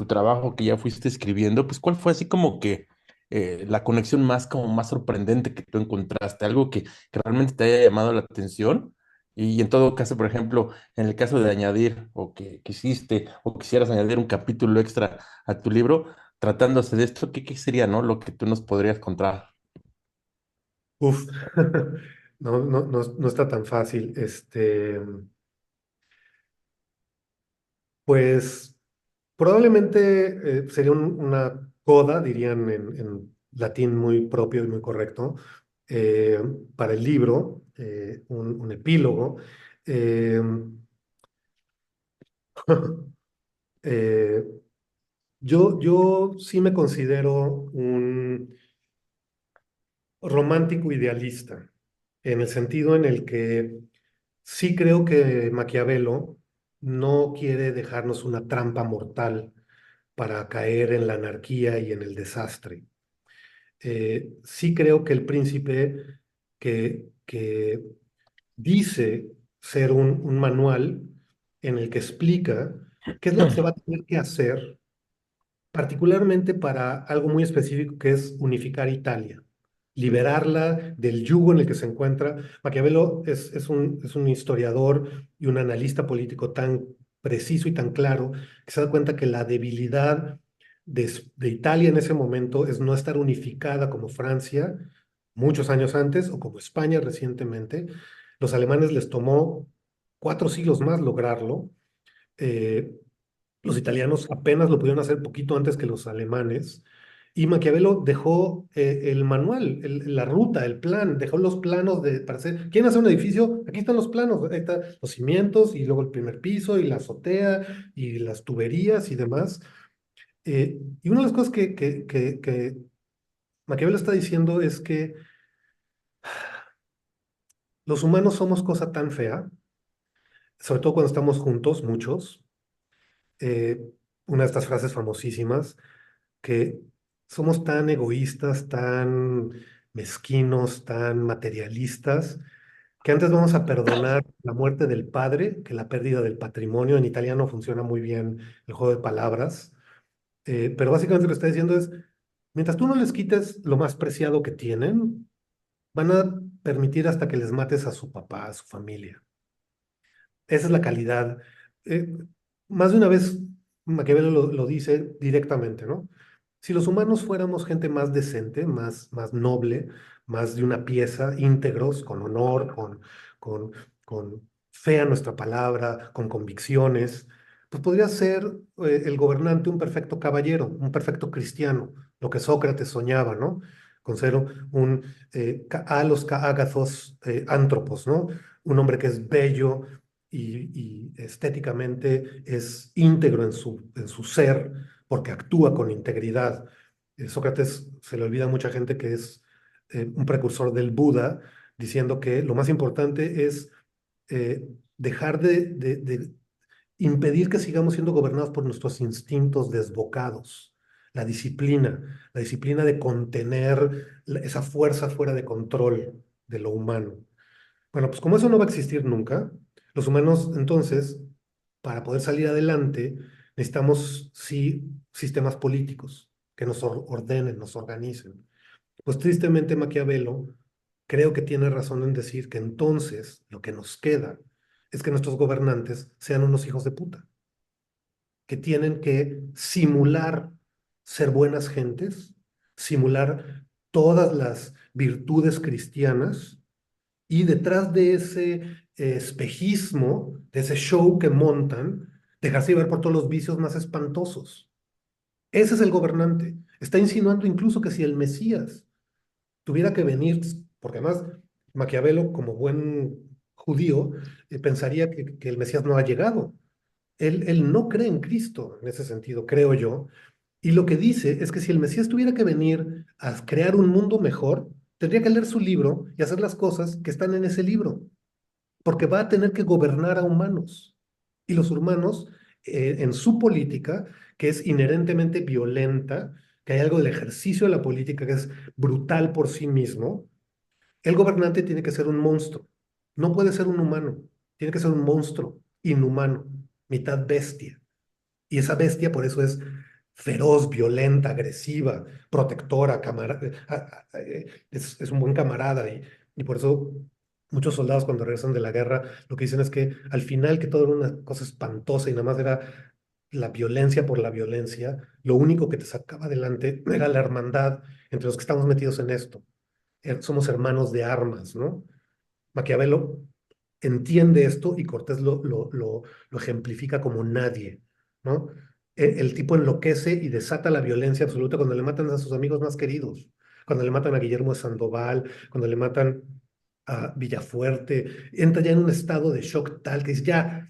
trabajo que ya fuiste escribiendo, pues ¿cuál fue así como que la conexión más como más sorprendente que tú encontraste? Algo que realmente te haya llamado la atención. Y en todo caso, por ejemplo, en el caso de añadir o que quisiste o quisieras añadir un capítulo extra a tu libro, tratándose de esto, ¿qué sería, no? Lo que tú nos podrías contar. Uf, no está tan fácil. Pues probablemente sería una coda, dirían en latín muy propio y muy correcto, eh, para el libro, un epílogo. Eh, eh, yo sí me considero un romántico idealista, en el sentido en el que sí creo que Maquiavelo no quiere dejarnos una trampa mortal para caer en la anarquía y en el desastre. Sí creo que el príncipe que dice ser un manual en el que explica ¿Qué es lo que se va a tener que hacer, particularmente para algo muy específico que es unificar Italia, liberarla del yugo en el que se encuentra? Maquiavelo es un historiador y un analista político tan preciso y tan claro que se da cuenta que la debilidad de Italia en ese momento es no estar unificada como Francia muchos años antes o como España recientemente. Los alemanes les tomó 4 siglos más lograrlo. Eh, los italianos apenas lo pudieron hacer poquito antes que los alemanes. Y Maquiavelo dejó el manual, la ruta, el plan, dejó los planos para hacer. ¿Quieren hacer un edificio? Aquí están los planos, ahí están los cimientos y luego el primer piso y la azotea y las tuberías y demás. Y una de las cosas que Maquiavelo está diciendo es que los humanos somos cosa tan fea, sobre todo cuando estamos juntos, muchos. Eh, una de estas frases famosísimas que somos tan egoístas, tan mezquinos, tan materialistas, que antes vamos a perdonar la muerte del padre que la pérdida del patrimonio. En italiano funciona muy bien el juego de palabras, pero básicamente lo que está diciendo es, mientras tú no les quites lo más preciado que tienen, van a permitir hasta que les mates a su papá, a su familia. Esa es la calidad. Eh, Más de una vez Maquiavelo lo dice directamente, ¿no? Si los humanos fuéramos gente más decente, más noble, más de una pieza, íntegros, con honor, con, con fe a nuestra palabra, con convicciones, pues podría ser el gobernante un perfecto caballero, un perfecto cristiano, lo que Sócrates soñaba, ¿no? Con ser un alos agathos antropos, ¿no? Un hombre que es bello, y estéticamente es íntegro en su ser porque actúa con integridad. Sócrates se le olvida a mucha gente que es un precursor del Buda, diciendo que lo más importante es dejar de impedir que sigamos siendo gobernados por nuestros instintos desbocados. La disciplina de contener esa fuerza fuera de control de lo humano. Bueno, pues como eso no va a existir nunca, los humanos entonces, para poder salir adelante, necesitamos sí sistemas políticos que nos ordenen, nos organicen. Pues tristemente Maquiavelo creo que tiene razón en decir que entonces lo que nos queda es que nuestros gobernantes sean unos hijos de puta, que tienen que simular ser buenas gentes, simular todas las virtudes cristianas y detrás de ese espejismo, de ese show que montan, dejarse llevar por todos los vicios más espantosos. Ese es el gobernante. Está insinuando incluso que si el Mesías tuviera que venir, porque además Maquiavelo, como buen judío, pensaría que el Mesías no ha llegado. Él no cree en Cristo en ese sentido, creo yo. Y lo que dice es que si el Mesías tuviera que venir a crear un mundo mejor, tendría que leer su libro y hacer las cosas que están en ese libro, porque va a tener que gobernar a humanos. Y los humanos, en su política, que es inherentemente violenta, que hay algo del ejercicio de la política que es brutal por sí mismo, el gobernante tiene que ser un monstruo. No puede ser un humano, tiene que ser un monstruo, inhumano, mitad bestia. Y esa bestia por eso es feroz, violenta, agresiva, protectora, es un buen camarada. Y por eso muchos soldados cuando regresan de la guerra lo que dicen es que al final que todo era una cosa espantosa y nada más era la violencia por la violencia, lo único que te sacaba adelante era la hermandad entre los que estamos metidos en esto. Somos hermanos de armas, ¿no? Maquiavelo entiende esto y Cortés lo ejemplifica como nadie, ¿no? El tipo enloquece y desata la violencia absoluta cuando le matan a sus amigos más queridos, cuando le matan a Guillermo de Sandoval, cuando le matan a Villafuerte, entra ya en un estado de shock tal que dice, ya,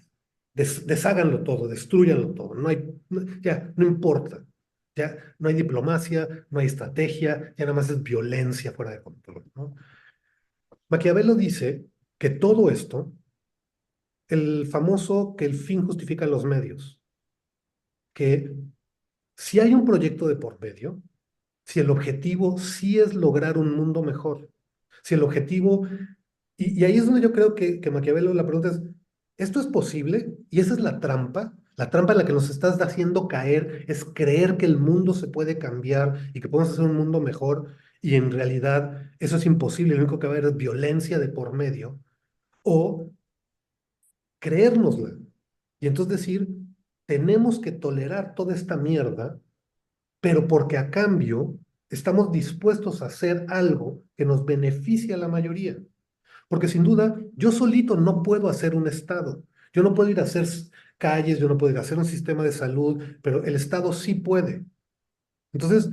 desháganlo todo, destruyanlo todo, ya, no importa, ya no hay diplomacia, no hay estrategia, ya nada más es violencia fuera de control, ¿no? Maquiavelo dice que todo esto, el famoso que el fin justifica los medios, que si hay un proyecto de por medio, si el objetivo sí es lograr un mundo mejor, si el objetivo, y ahí es donde yo creo que Maquiavelo la pregunta es, ¿esto es posible? Y esa es la trampa, La trampa en la que nos estás haciendo caer es creer que el mundo se puede cambiar y que podemos hacer un mundo mejor, y en realidad eso es imposible. Lo único que va a haber es violencia de por medio, o creérnosla. Y entonces decir, tenemos que tolerar toda esta mierda, pero porque a cambio estamos dispuestos a hacer algo que nos beneficie a la mayoría. Porque sin duda, yo solito no puedo hacer un Estado. Yo no puedo ir a hacer calles, yo no puedo ir a hacer un sistema de salud, pero el Estado sí puede. Entonces,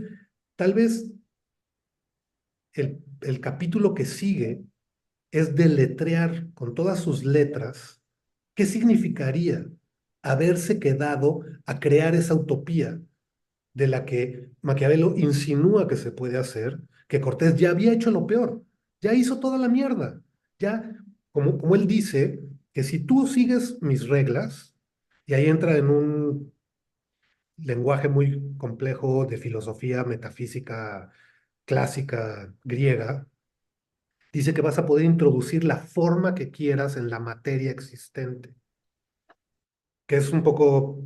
tal vez el capítulo que sigue es deletrear con todas sus letras qué significaría haberse quedado a crear esa utopía de la que Maquiavelo insinúa que se puede hacer, que Cortés ya había hecho lo peor, ya hizo toda la mierda, ya, como él dice, que si tú sigues mis reglas, y ahí entra en un lenguaje muy complejo de filosofía metafísica clásica griega, dice que vas a poder introducir la forma que quieras en la materia existente, que es un poco,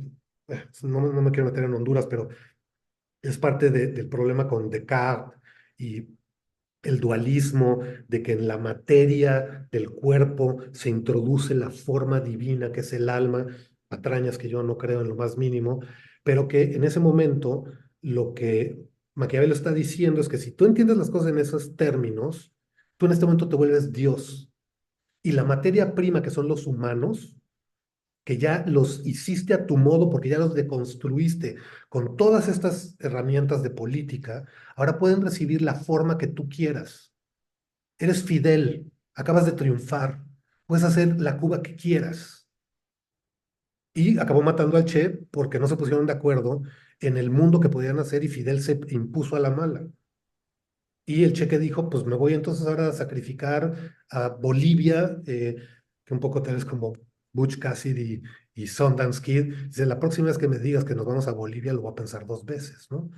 no me quiero meter en Honduras, pero es parte del problema con Descartes y el dualismo de que en la materia del cuerpo se introduce la forma divina que es el alma, patrañas que yo no creo en lo más mínimo, pero que en ese momento lo que Maquiavelo está diciendo es que si tú entiendes las cosas en esos términos, tú en este momento te vuelves Dios. Y la materia prima que son los humanos, que ya los hiciste a tu modo porque ya los deconstruiste con todas estas herramientas de política, ahora pueden recibir la forma que tú quieras. Eres Fidel, acabas de triunfar, puedes hacer la Cuba que quieras. Y acabó matando al Che porque no se pusieron de acuerdo en el mundo que podían hacer, y Fidel se impuso a la mala. Y el Che que dijo, pues me voy entonces ahora a sacrificar a Bolivia, que un poco tal vez como Butch Cassidy y Sundance Kid. Dice, la próxima vez que me digas que nos vamos a Bolivia, lo voy a pensar dos veces, ¿no?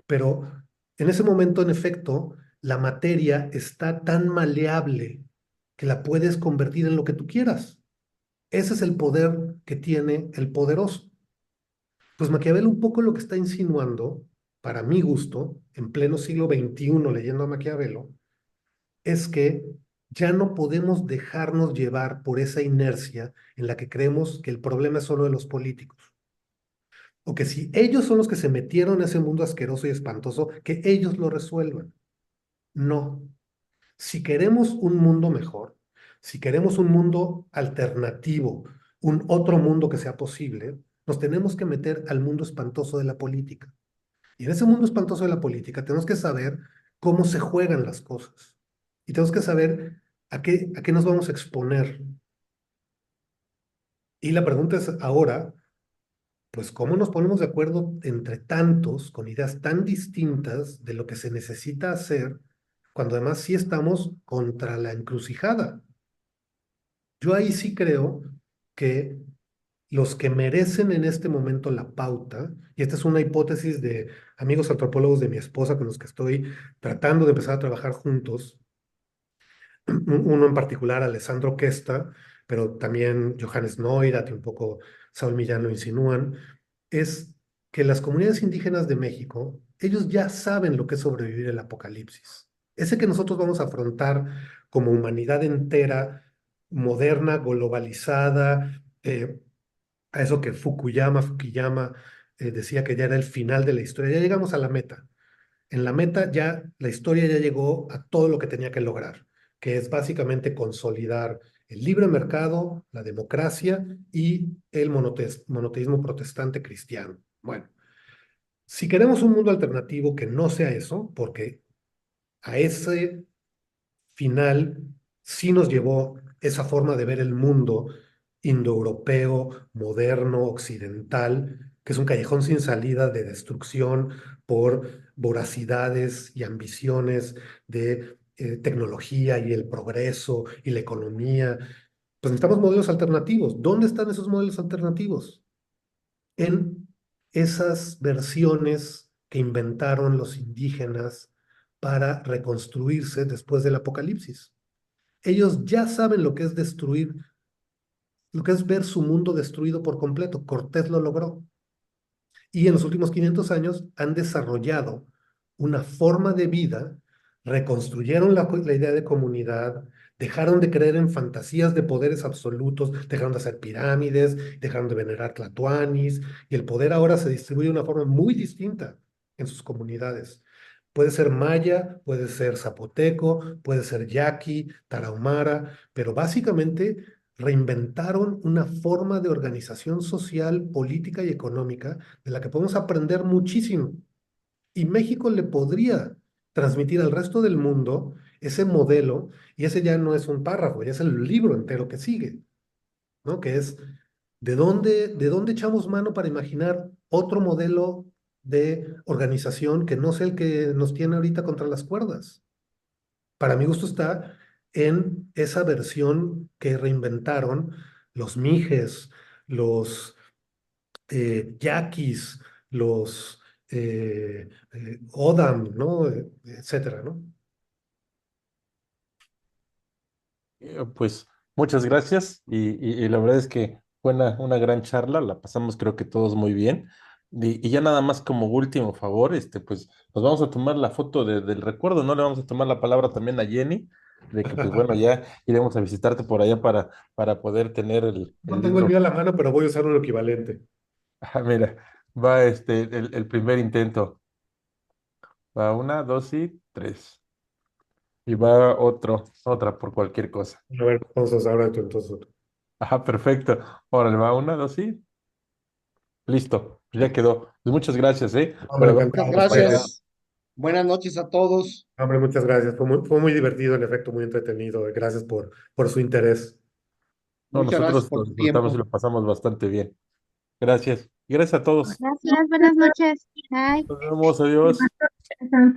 Pero en ese momento, en efecto, la materia está tan maleable que la puedes convertir en lo que tú quieras. Ese es el poder que tiene el poderoso. Pues Maquiavelo un poco lo que está insinuando, para mi gusto, en pleno siglo XXI leyendo a Maquiavelo, es que ya no podemos dejarnos llevar por esa inercia en la que creemos que el problema es solo de los políticos. O que si ellos son los que se metieron en ese mundo asqueroso y espantoso, que ellos lo resuelvan. No. Si queremos un mundo mejor, si queremos un mundo alternativo, un otro mundo que sea posible, nos tenemos que meter al mundo espantoso de la política. Y en ese mundo espantoso de la política tenemos que saber cómo se juegan las cosas. Y tenemos que saber a qué nos vamos a exponer. Y la pregunta es ahora, pues, ¿cómo nos ponemos de acuerdo entre tantos, con ideas tan distintas de lo que se necesita hacer, cuando además sí estamos contra la encrucijada? Yo ahí sí creo que los que merecen en este momento la pauta, y esta es una hipótesis de amigos antropólogos de mi esposa con los que estoy tratando de empezar a trabajar juntos, uno en particular, Alessandro Questa, pero también Johannes Neurath y un poco Saúl Millán lo insinúan, es que las comunidades indígenas de México, ellos ya saben lo que es sobrevivir el apocalipsis. Ese que nosotros vamos a afrontar como humanidad entera, moderna, globalizada, a eso que Fukuyama decía que ya era el final de la historia. Ya llegamos a la meta. En la meta ya la historia ya llegó a todo lo que tenía que lograr, que es básicamente consolidar el libre mercado, la democracia y el monoteísmo protestante cristiano. Bueno, si queremos un mundo alternativo que no sea eso, porque a ese final sí nos llevó esa forma de ver el mundo indoeuropeo, moderno, occidental, que es un callejón sin salida de destrucción por voracidades y ambiciones de tecnología y el progreso y la economía. Pues necesitamos modelos alternativos. ¿Dónde están esos modelos alternativos? En esas versiones que inventaron los indígenas para reconstruirse después del apocalipsis. Ellos ya saben lo que es destruir lo que es ver su mundo destruido por completo. Cortés lo logró. Y en los últimos 500 años han desarrollado una forma de vida, reconstruyeron la idea de comunidad, dejaron de creer en fantasías de poderes absolutos, dejaron de hacer pirámides, dejaron de venerar tlatoanis, y el poder ahora se distribuye de una forma muy distinta en sus comunidades. Puede ser maya, puede ser zapoteco, puede ser yaqui, tarahumara, pero básicamente reinventaron una forma de organización social, política y económica de la que podemos aprender muchísimo. Y México le podría transmitir al resto del mundo ese modelo, y ese ya no es un párrafo, ya es el libro entero que sigue, ¿no? Que es, de dónde echamos mano para imaginar otro modelo de organización que no sea el que nos tiene ahorita contra las cuerdas? Para mi gusto está en esa versión que reinventaron los Mijes, los Yaquis, los Odam, ¿no? Etcétera, ¿no? Pues muchas gracias y la verdad es que fue una gran charla, la pasamos creo que todos muy bien. Y ya nada más como último favor, pues nos vamos a tomar la foto del recuerdo, ¿no? Le vamos a tomar la palabra también a Jenny, de que pues bueno, ya iremos a visitarte por allá para poder tener No el tengo el libro. mío a la mano, pero voy a usar un equivalente. Ah, mira, va el primer intento. Va una, dos y tres. Y va otra por cualquier cosa. A ver, entonces ahora tú, entonces. Ajá, perfecto. Órale, va una, dos y listo. Pues ya quedó. Pues muchas gracias, por Hombre, haber Muchas encantado. participado. gracias. Buenas noches a todos. Hombre, muchas gracias. Fue muy divertido, en efecto, muy entretenido. Gracias por su interés. No, Muchas gracias nosotros por lo tu disfrutamos y tiempo. lo pasamos bastante bien. Gracias. Y gracias a todos. Gracias, buenas noches. Bye. Nos vemos, adiós.